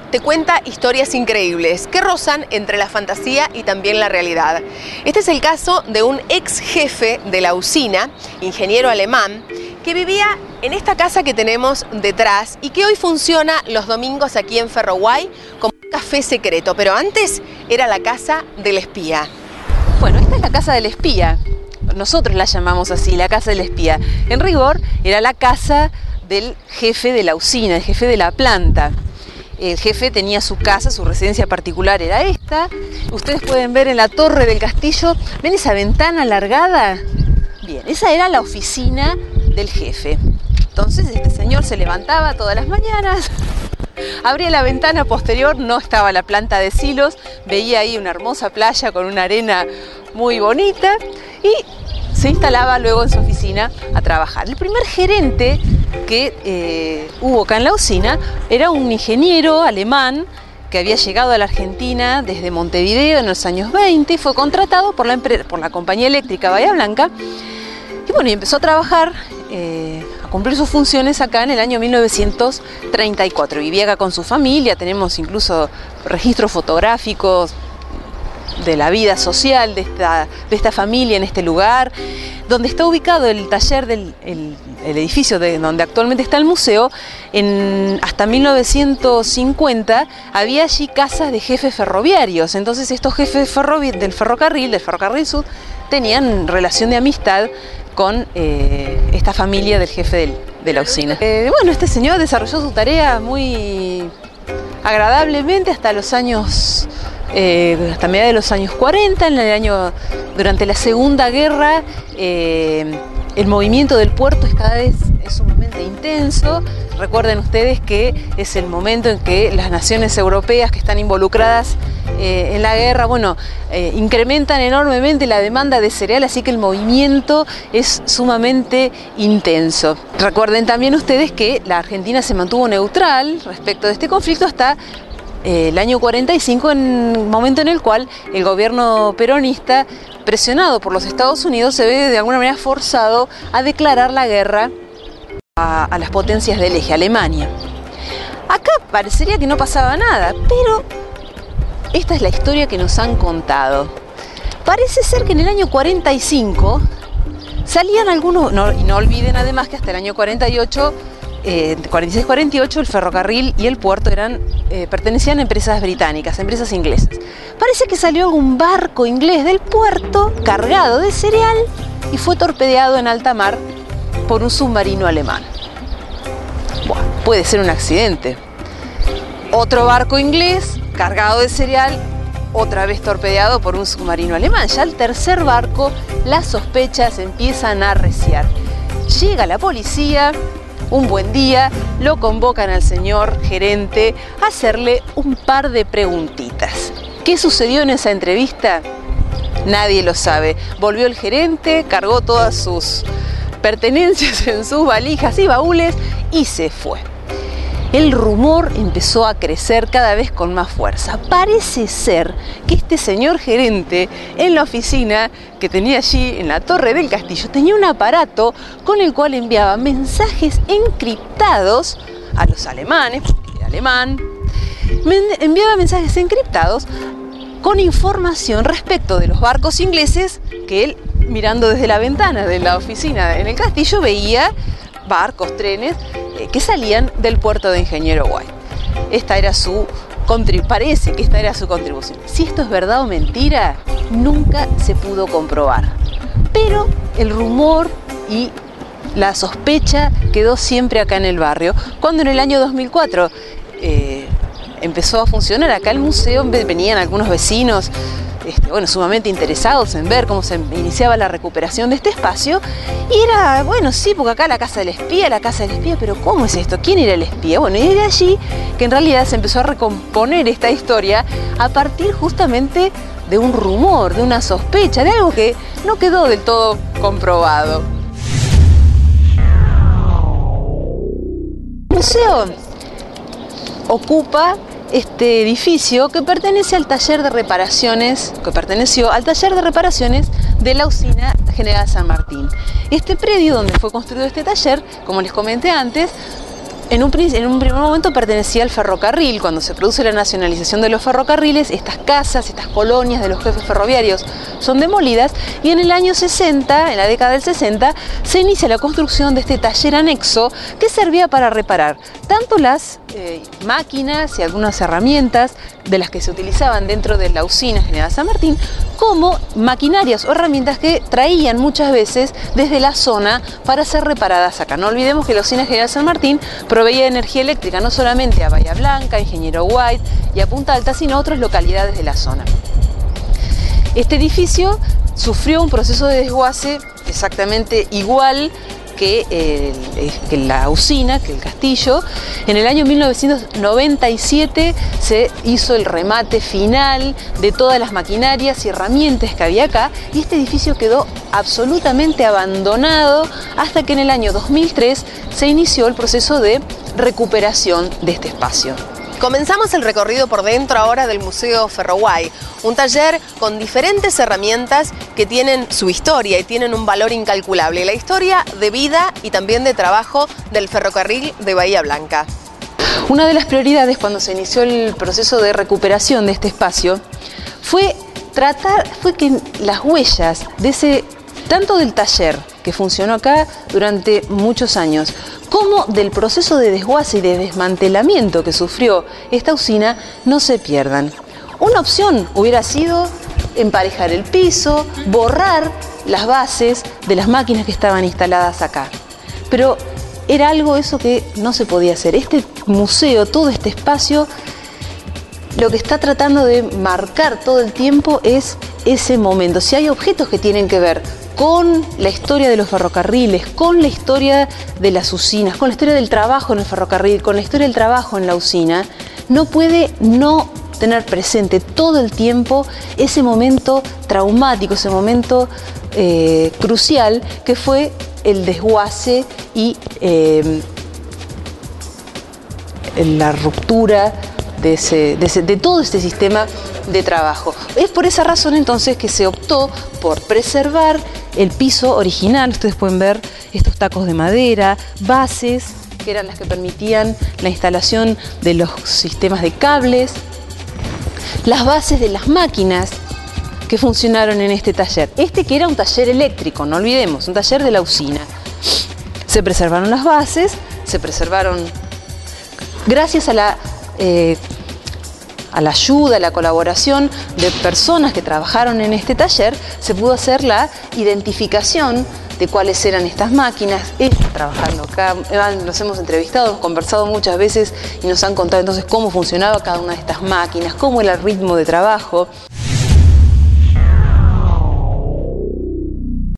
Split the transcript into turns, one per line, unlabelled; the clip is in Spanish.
museo te cuenta historias increíbles que rozan entre la fantasía y también la realidad. Este es el caso de un ex jefe de la usina, ingeniero alemán, que vivía en esta casa que tenemos detrás y que hoy funciona los domingos aquí en Ferroguay como un café secreto, pero antes era la casa del espía.
Bueno, esta es la casa del espía. Nosotros la llamamos así, la casa del espía. En rigor, era la casa del jefe de la usina, el jefe de la planta. El jefe tenía su casa, su residencia particular era esta. Ustedes pueden ver en la torre del castillo, ¿ven esa ventana alargada? Bien, esa era la oficina del jefe. Entonces este señor se levantaba todas las mañanas, abría la ventana posterior, no estaba la planta de silos, veía ahí una hermosa playa con una arena muy bonita y se instalaba luego en su oficina a trabajar. El primer gerente que hubo acá en la usina era un ingeniero alemán que había llegado a la Argentina desde Montevideo en los años 20 y fue contratado por la compañía eléctrica Bahía Blanca y bueno, y empezó a trabajar, a cumplir sus funciones acá en el año 1934. Vivía acá con su familia, tenemos incluso registros fotográficos de la vida social de esta familia en este lugar, donde está ubicado el taller el edificio donde actualmente está el museo. Hasta 1950 había allí casas de jefes ferroviarios, entonces estos jefes del ferrocarril sur, tenían relación de amistad con esta familia del jefe de la usina. Bueno, este señor desarrolló su tarea muy agradablemente hasta los años hasta mediados de los años 40, durante la Segunda Guerra, el movimiento del puerto cada vez es sumamente intenso. Recuerden ustedes que es el momento en que las naciones europeas que están involucradas en la guerra, bueno, incrementan enormemente la demanda de cereal, así que el movimiento es sumamente intenso. Recuerden también ustedes que la Argentina se mantuvo neutral respecto de este conflicto hasta el año 45, en un momento en el cual el gobierno peronista, presionado por los Estados Unidos, se ve de alguna manera forzado a declarar la guerra a las potencias del eje, Alemania. Acá parecería que no pasaba nada, pero esta es la historia que nos han contado. Parece ser que en el año 45 salían algunos, y no olviden además que hasta el año 48, 46-48 el ferrocarril y el puerto pertenecían a empresas británicas, empresas inglesas. Parece que salió algún barco inglés del puerto cargado de cereal y fue torpedeado en alta mar por un submarino alemán. Bueno, puede ser un accidente. Otro barco inglés cargado de cereal, otra vez torpedeado por un submarino alemán. Ya el tercer barco, las sospechas empiezan a arreciar. Llega la policía. Un buen día lo convocan al señor gerente a hacerle un par de preguntitas. ¿Qué sucedió en esa entrevista? Nadie lo sabe. Volvió el gerente, cargó todas sus pertenencias en sus valijas y baúles y se fue. El rumor empezó a crecer cada vez con más fuerza. Parece ser que este señor gerente en la oficina que tenía allí en la torre del castillo tenía un aparato con el cual enviaba mensajes encriptados a los alemanes, porque era alemán, enviaba mensajes encriptados con información respecto de los barcos ingleses que él, mirando desde la ventana de la oficina en el castillo, veía barcos, trenes que salían del puerto de Ingeniero White. Parece que esta era su contribución. Si esto es verdad o mentira, nunca se pudo comprobar. Pero el rumor y la sospecha quedó siempre acá en el barrio. Cuando en el año 2004 empezó a funcionar acá el museo, venían algunos vecinos sumamente interesados en ver cómo se iniciaba la recuperación de este espacio, y era, bueno, sí, porque acá la casa del espía, pero ¿cómo es esto? ¿Quién era el espía? Bueno, y era allí que en realidad se empezó a recomponer esta historia a partir justamente de un rumor, de una sospecha, de algo que no quedó del todo comprobado. El museo ocupa este edificio que pertenece al taller de reparaciones, de la usina General San Martín. Este predio donde fue construido este taller, como les comenté antes, En un primer momento pertenecía al ferrocarril. Cuando se produce la nacionalización de los ferrocarriles, estas casas, estas colonias de los jefes ferroviarios son demolidas, y en el año 60, en la década del 60, se inicia la construcción de este taller anexo que servía para reparar tanto las máquinas y algunas herramientas de las que se utilizaban dentro de la usina General San Martín, como maquinarias o herramientas que traían muchas veces desde la zona para ser reparadas acá. No olvidemos que la usina General San Martín proveía de energía eléctrica no solamente a Bahía Blanca, Ingeniero White y a Punta Alta, sino a otras localidades de la zona. Este edificio sufrió un proceso de desguace exactamente igual que la usina, que el castillo. En el año 1997 se hizo el remate final de todas las maquinarias y herramientas que había acá, y este edificio quedó absolutamente abandonado hasta que en el año 2003 se inició el proceso de recuperación de este espacio.
Comenzamos el recorrido por dentro ahora del Museo Ferroguay, un taller con diferentes herramientas que tienen su historia y tienen un valor incalculable, la historia de vida y también de trabajo del ferrocarril de Bahía Blanca.
Una de las prioridades cuando se inició el proceso de recuperación de este espacio fue que las huellas de tanto del taller que funcionó acá durante muchos años, como del proceso de desguace y de desmantelamiento que sufrió esta usina, no se pierdan. Una opción hubiera sido emparejar el piso, borrar las bases de las máquinas que estaban instaladas acá. Pero era algo eso que no se podía hacer. Este museo, todo este espacio, lo que está tratando de marcar todo el tiempo es ese momento. Si hay objetos que tienen que ver con la historia de los ferrocarriles, con la historia de las usinas, con la historia del trabajo en el ferrocarril, con la historia del trabajo en la usina, no puede no tener presente todo el tiempo ese momento traumático, ese momento crucial que fue el desguace y la ruptura de todo este sistema de trabajo. Es por esa razón entonces que se optó por preservar el piso original. Ustedes pueden ver estos tacos de madera, bases que eran las que permitían la instalación de los sistemas de cables, las bases de las máquinas que funcionaron en este taller. Que era un taller eléctrico, no olvidemos, un taller de la usina. Se preservaron las bases, se preservaron gracias a la ayuda, a la colaboración de personas que trabajaron en este taller. Se pudo hacer la identificación de cuáles eran estas máquinas. Trabajando acá, los hemos entrevistado, hemos conversado muchas veces y nos han contado entonces cómo funcionaba cada una de estas máquinas, cómo era el ritmo de trabajo.